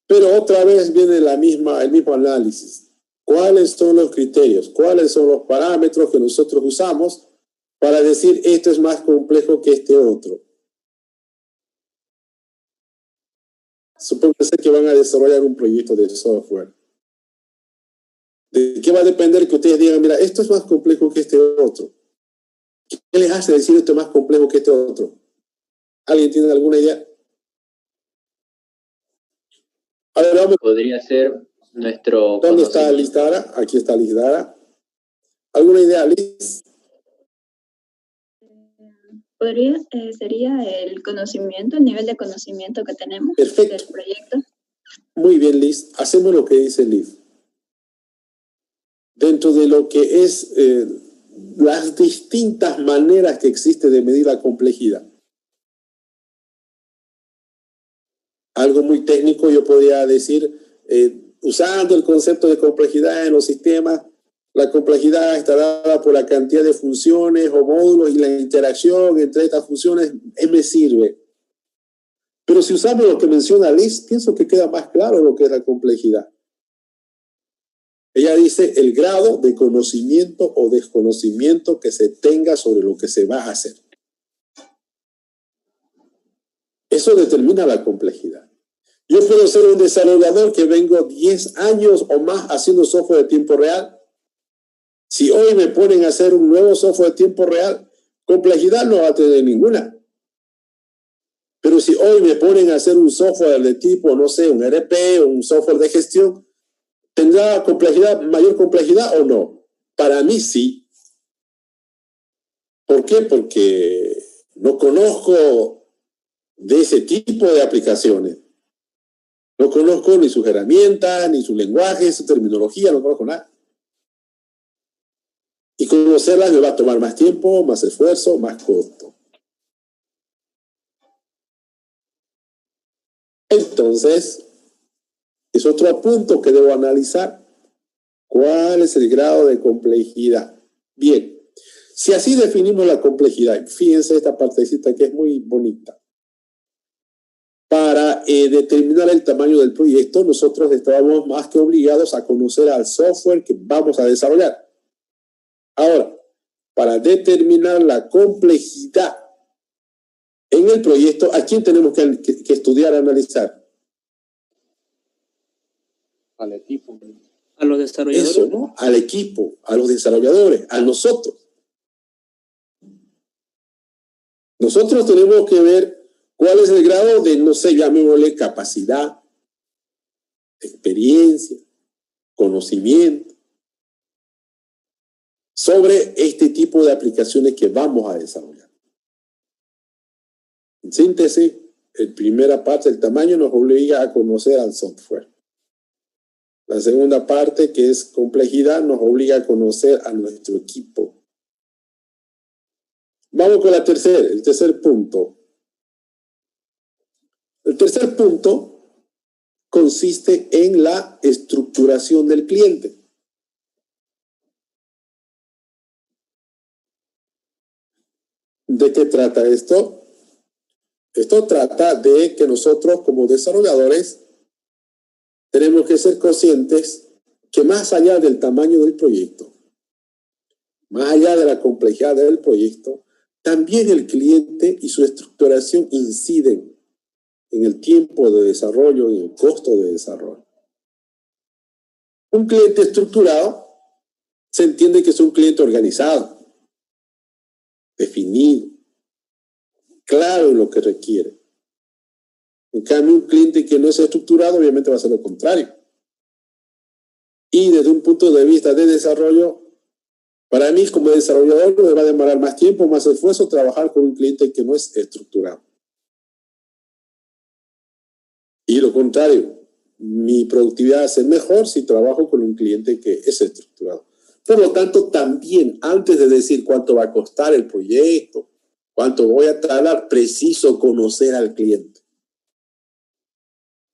Pero otra vez viene el mismo análisis. ¿Cuáles son los criterios? ¿Cuáles son los parámetros que nosotros usamos para decir esto es más complejo que este otro? Supóngase que van a desarrollar un proyecto de software. ¿De qué va a depender que ustedes digan, mira, esto es más complejo que este otro? ¿Qué les hace decir esto es más complejo que este otro? ¿Alguien tiene alguna idea? A ver, vamos. Podría ser nuestro... ¿Dónde está Liz Dara? Aquí está Liz Dara. ¿Alguna idea, Liz? Sería el conocimiento, el nivel de conocimiento que tenemos del proyecto. Muy bien, Liz. Hacemos lo que dice Liz. Dentro de lo que es las distintas maneras que existe de medir la complejidad. Algo muy técnico yo podría decir, usando el concepto de complejidad en los sistemas, la complejidad está dada por la cantidad de funciones o módulos y la interacción entre estas funciones me sirve. Pero si usamos lo que menciona Liz, pienso que queda más claro lo que es la complejidad. Ella dice el grado de conocimiento o desconocimiento que se tenga sobre lo que se va a hacer. Eso determina la complejidad. Yo puedo ser un desarrollador que vengo 10 años o más haciendo software de tiempo real. Si hoy me ponen a hacer un nuevo software de tiempo real, complejidad no va a tener ninguna. Pero si hoy me ponen a hacer un software de tipo, no sé, un ERP o un software de gestión, ¿tendrá complejidad, mayor complejidad o no? Para mí sí. ¿Por qué? Porque no conozco de ese tipo de aplicaciones. No conozco ni sus herramientas, ni su lenguaje, su terminología, no conozco nada. Y conocerlas me va a tomar más tiempo, más esfuerzo, más costo. Entonces, es otro punto que debo analizar. ¿Cuál es el grado de complejidad? Bien, si así definimos la complejidad, fíjense esta partecita que es muy bonita. Para determinar el tamaño del proyecto, nosotros estábamos más que obligados a conocer al software que vamos a desarrollar. Ahora, para determinar la complejidad en el proyecto, ¿a quién tenemos que estudiar, analizar? Al equipo. A los desarrolladores. Eso, ¿no? Al equipo, a los desarrolladores, a nosotros. Nosotros tenemos que ver cuál es el grado de, no sé, llamémosle capacidad, experiencia, conocimiento sobre este tipo de aplicaciones que vamos a desarrollar. En síntesis, la primera parte, el tamaño, nos obliga a conocer al software. La segunda parte, que es complejidad, nos obliga a conocer a nuestro equipo. Vamos con el tercer punto. El tercer punto consiste en la estructuración del cliente. ¿De qué trata esto? Esto trata de que nosotros como desarrolladores tenemos que ser conscientes que más allá del tamaño del proyecto, más allá de la complejidad del proyecto, también el cliente y su estructuración inciden en el tiempo de desarrollo y el costo de desarrollo. Un cliente estructurado se entiende que es un cliente organizado, definido, claro en lo que requiere. En cambio, un cliente que no es estructurado obviamente va a ser lo contrario. Y desde un punto de vista de desarrollo, para mí como desarrollador me va a demorar más tiempo, más esfuerzo trabajar con un cliente que no es estructurado. Y lo contrario, mi productividad va a ser mejor si trabajo con un cliente que es estructurado. Por lo tanto, también antes de decir cuánto va a costar el proyecto, cuánto voy a tardar, preciso conocer al cliente.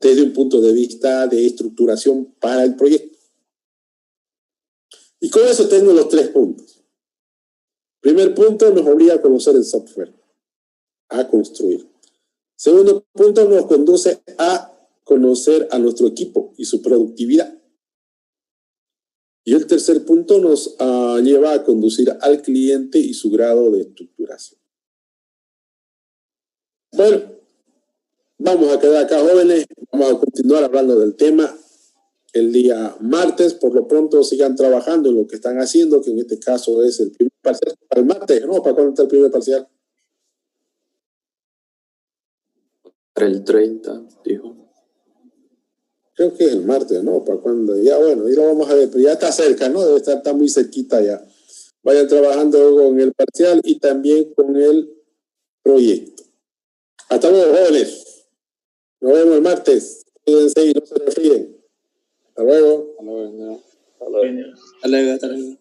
Desde un punto de vista de estructuración para el proyecto. Y con eso tengo los 3 puntos. Primer punto, nos obliga a conocer el software, a construir. Segundo punto, nos conduce a conocer a nuestro equipo y su productividad. Y el tercer punto nos lleva a conducir al cliente y su grado de estructuración. Bueno, vamos a quedar acá, jóvenes. Vamos a continuar hablando del tema el día martes. Por lo pronto sigan trabajando en lo que están haciendo, que en este caso es el primer parcial. Para el martes, ¿no? ¿Para cuándo está el primer parcial? Para el 30, dijo. Creo que es el martes, ¿no? ¿Para cuándo? Ya bueno, ahí lo vamos a ver, pero ya está cerca, ¿no? Debe estar está muy cerquita ya. Vayan trabajando con el parcial y también con el proyecto. Hasta luego, jóvenes. Nos vemos el martes. Cuídense y no se resfríen. Hasta luego. Hasta luego. Hasta luego. Hasta luego.